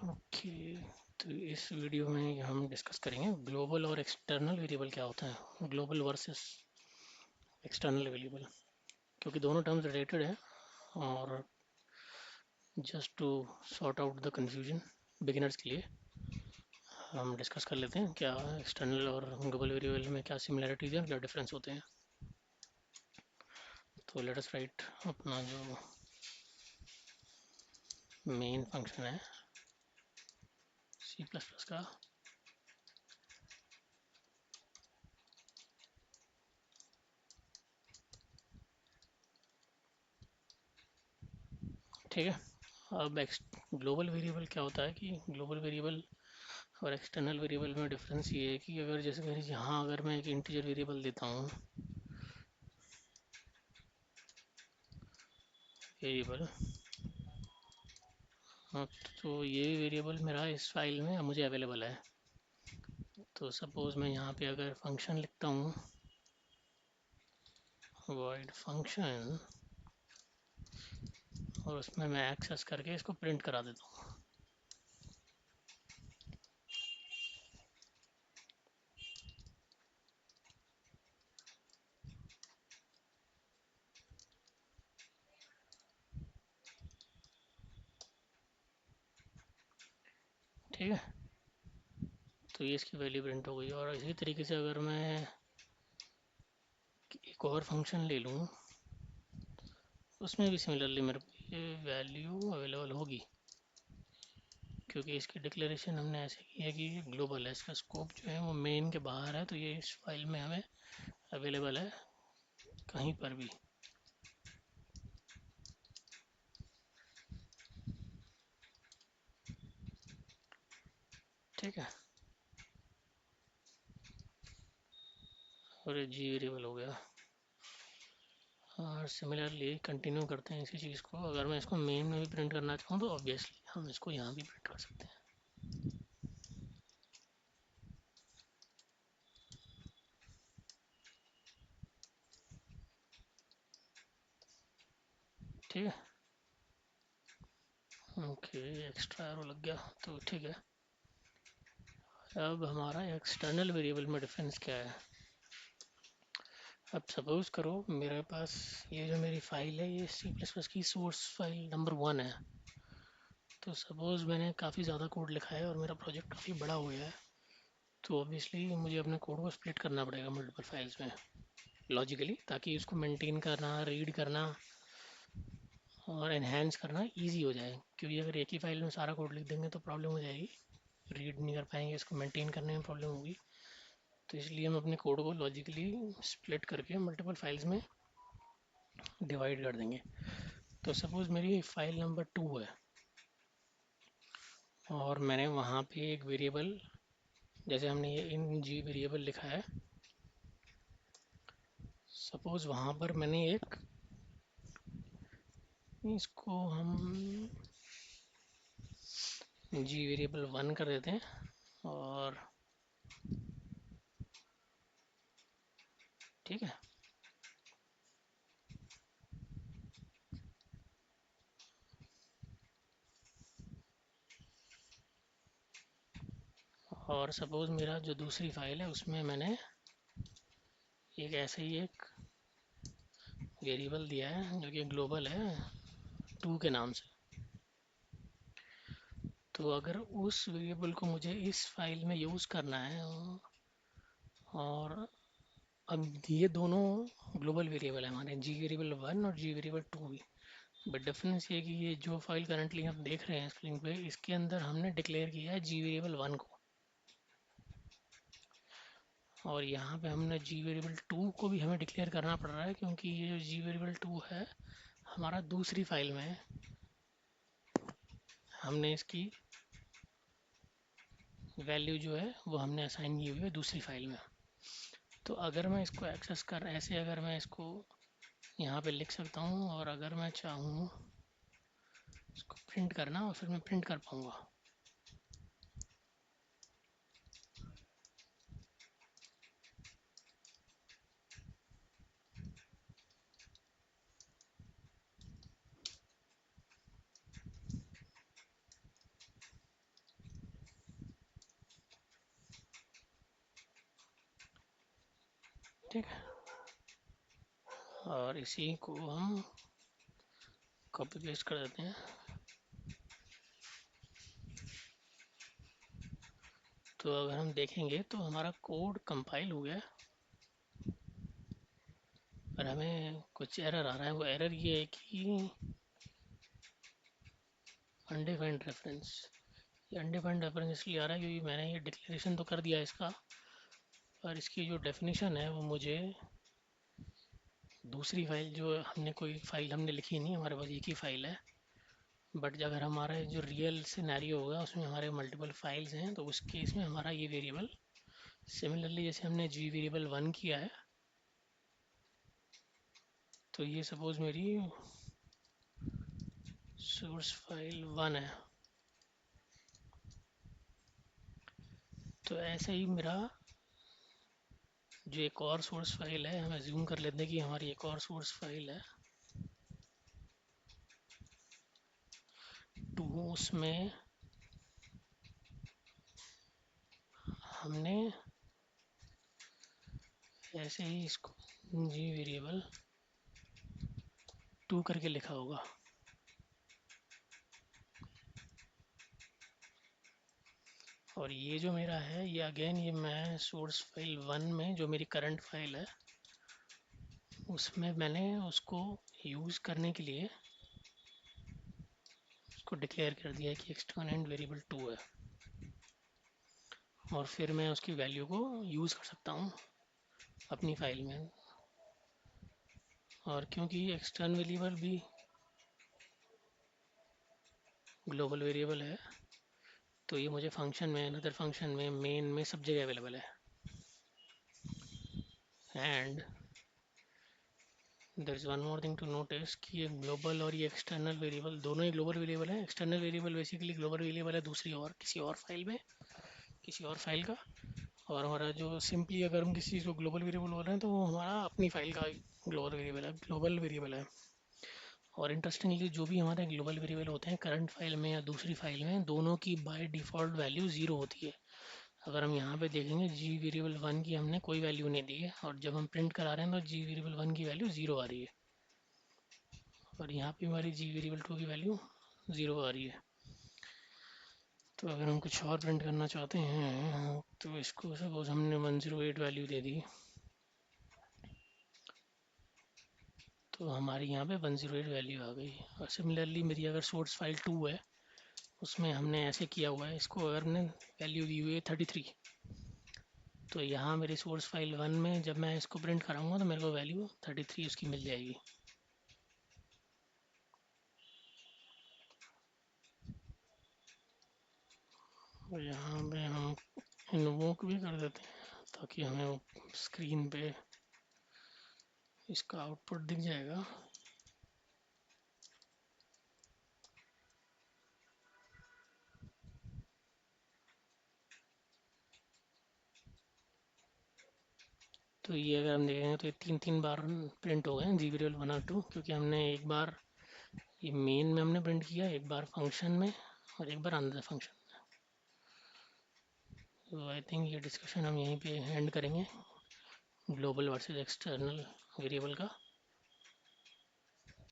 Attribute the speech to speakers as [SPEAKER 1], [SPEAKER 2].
[SPEAKER 1] Okay. तो इस video में हम डिस्कस करेंगे ग्लोबल और एक्सटर्नल वेरिएबल क्या होता है, ग्लोबल वर्सेस एक्सटर्नल वेरिएबल, क्योंकि दोनों टर्म्स रिलेटेड है। और just to sort out the confusion beginners के लिए हम डिस्कस कर लेते हैं क्या एक्सटर्नल और ग्लोबल वेरिएबल में क्या सिमिलरिटीज हैं, क्या डिफरेंस होते हैं। तो लेट अस राइट अपना जो मेन फंक्शन है C++ का। ठीक है। अब ग्लोबल वेरिएबल क्या होता है कि ग्लोबल वेरिएबल और एक्सटर्नल वेरिएबल में डिफरेंस ये है कि अगर जैसे मेरे यहाँ अगर मैं एक इंटीजर वेरिएबल देता हूँ वेरिएबल, हाँ, तो ये वेरिएबल मेरा इस फाइल में मुझे अवेलेबल है। तो सपोज मैं यहाँ पे अगर फंक्शन लिखता हूँ void फंक्शन और उसमें मैं एक्सेस करके इसको प्रिंट करा देता हूँ। ठीक है, तो ये इसकी वैल्यू प्रिंट हो गई। और इसी तरीके से अगर मैं एक और फंक्शन ले लूँ उसमें भी सिमिलरली मेरे को ये वैल्यू अवेलेबल होगी, क्योंकि इसकी डिक्लेरेशन हमने ऐसे की है कि ग्लोबल है, इसका स्कोप जो है वो मेन के बाहर है, तो ये इस फाइल में हमें अवेलेबल है कहीं पर भी। ठीक है, और ये जी वेरिएबल हो गया। और सिमिलरली कंटिन्यू करते हैं इसी चीज़ को। अगर मैं इसको मेन में भी प्रिंट करना चाहूँ तो ऑब्वियसली हम इसको यहाँ भी प्रिंट कर सकते हैं। ठीक है, ओके, एक्स्ट्रा एरो लग गया तो ठीक है। अब हमारा एक्सटर्नल वेरिएबल में डिफरेंस क्या है। अब सपोज करो मेरे पास ये जो मेरी फाइल है ये C++ की सोर्स फाइल नंबर 1 है। तो सपोज मैंने काफ़ी ज़्यादा कोड लिखा है और मेरा प्रोजेक्ट काफ़ी बड़ा हो गया है, तो ऑब्वियसली मुझे अपने कोड को स्प्लिट करना पड़ेगा मल्टीपल फाइल्स में लॉजिकली, ताकि उसको मेंटेन करना, रीड करना और एनहेंस करना इजी हो जाए। क्योंकि अगर एक ही फाइल में सारा कोड लिख देंगे तो प्रॉब्लम हो जाएगी, रीड नहीं कर पाएंगे, इसको मेंटेन करने में प्रॉब्लम होगी। तो इसलिए हम अपने कोड को लॉजिकली स्प्लिट करके मल्टीपल फाइल्स में डिवाइड कर देंगे। तो सपोज़ मेरी फाइल नंबर 2 है और मैंने वहाँ पे एक वेरिएबल, जैसे हमने ये इन जी वेरिएबल लिखा है, सपोज़ वहाँ पर मैंने एक, इसको हम जी वेरिएबल 1 कर देते हैं। और ठीक है, और सपोज़ मेरा जो दूसरी फाइल है उसमें मैंने एक ऐसे ही एक वेरिएबल दिया है जो कि ग्लोबल है 2 के नाम से। तो अगर उस वेरिएबल को मुझे इस फाइल में यूज़ करना है, और अब ये दोनों ग्लोबल वेरिएबल है हमारे, जी वेरिएबल 1 और जी वेरिएबल 2 भी। बट डिफरेंस ये कि ये जो फाइल करंटली हम देख रहे हैं स्क्रीन पे, इसके अंदर हमने डिक्लेयर किया है जी वेरिएबल 1 को, और यहाँ पे हमने जी वेरिएबल 2 को भी हमें डिक्लेयर करना पड़ रहा है, क्योंकि ये जो जी वेरिएबल 2 है हमारा दूसरी फाइल में है, हमने इसकी वैल्यू जो है वो हमने असाइन की हुई है दूसरी फाइल में। तो अगर मैं इसको एक्सेस कर ऐसे, अगर मैं इसको यहाँ पे लिख सकता हूँ और अगर मैं चाहूँ इसको प्रिंट करना, और फिर मैं प्रिंट कर पाऊँगा। ठीक है, और इसी को हम कॉपी पेस्ट कर देते हैं। तो अगर हम देखेंगे तो हमारा कोड कंपाइल हो गया, पर हमें कुछ एरर आ रहा है। वो एरर ये है कि अनडिफाइंड रेफरेंस। ये अनडिफाइंड रेफरेंस इसलिए आ रहा है क्योंकि मैंने ये डिक्लेरेशन तो कर दिया इसका, पर इसकी जो डेफिनेशन है वो मुझे दूसरी फाइल, जो हमने कोई फाइल हमने लिखी नहीं, हमारे पास एक ही फाइल है, बट अगर हमारा जो रियल सिनेरियो होगा उसमें हमारे मल्टीपल फाइल्स हैं, तो उस केस में हमारा ये वेरिएबल सिमिलरली जैसे हमने जी वेरिएबल 1 किया है, तो ये सपोज मेरी सोर्स फाइल 1 है। तो ऐसे ही मेरा जो एक और सोर्स फाइल है, हम एज्यूम कर लेते हैं कि हमारी एक और सोर्स फाइल है 2, उसमें हमने ऐसे ही इसको जी वेरिएबल 2 करके लिखा होगा। और ये जो मेरा है, ये अगेन ये मैं सोर्स फाइल 1 में जो मेरी करंट फाइल है उसमें मैंने उसको यूज़ करने के लिए उसको डिक्लेयर कर दिया है कि एक्सटर्नल वेरिएबल 2 है, और फिर मैं उसकी वैल्यू को यूज़ कर सकता हूँ अपनी फाइल में। और क्योंकि एक्सटर्नल वेरिएबल भी ग्लोबल वेरिएबल है, तो ये मुझे फंक्शन में, अनदर फंक्शन में, मेन में सब जगह अवेलेबल है। And there is one more thing to notice कि ये ग्लोबल और ये एक्सटर्नल वेरिएबल दोनों ही ग्लोबल वेरिएबल है। External variable basically global variable है दूसरी और किसी और फाइल में, किसी और फाइल का। और हमारा जो सिंपली अगर हम किसी चीज़ को ग्लोबल वेरिएबल बोल रहे हैं तो वो हमारा अपनी फाइल का ग्लोबल वेरिएबल है। और इंटरेस्टिंगली जो भी हमारे ग्लोबल वेरिएबल होते हैं करंट फाइल में या दूसरी फाइल में, दोनों की बाय डिफ़ॉल्ट वैल्यू ज़ीरो होती है। अगर हम यहाँ पे देखेंगे जी वेरिएबल 1 की हमने कोई वैल्यू नहीं दी है, और जब हम प्रिंट करा रहे हैं तो जी वेरिएबल 1 की वैल्यू ज़ीरो आ रही है, और यहाँ पे हमारी जी वेरिएबल 2 की वैल्यू ज़ीरो आ रही है। तो अगर हम कुछ और प्रिंट करना चाहते हैं तो इसको सपोज हमने 108 वैल्यू दे दी, तो हमारी यहाँ पे 108 वैल्यू आ गई। और सिमिलरली मेरी अगर सोर्स फाइल 2 है उसमें हमने ऐसे किया हुआ है, इसको अगर हमने वैल्यू दी हुई है 33, तो यहाँ मेरी सोर्स फाइल 1 में जब मैं इसको प्रिंट कराऊंगा तो मेरे को वैल्यू 33 उसकी मिल जाएगी। और यहाँ पे हम इन्वोक भी कर देते हैं ताकि हमें स्क्रीन पे इसका आउटपुट दिख जाएगा। तो ये अगर हम देखेंगे तो ये 3 बार प्रिंट हो गए हैं जी वेरिएबल 1 और 2, क्योंकि हमने एक बार ये मेन में हमने प्रिंट किया, एक बार फंक्शन में, और एक बार अंदर फंक्शन। तो आई थिंक ये डिस्कशन हम यहीं पे एंड करेंगे ग्लोबल वर्सेस एक्सटर्नल वेरिएबल का।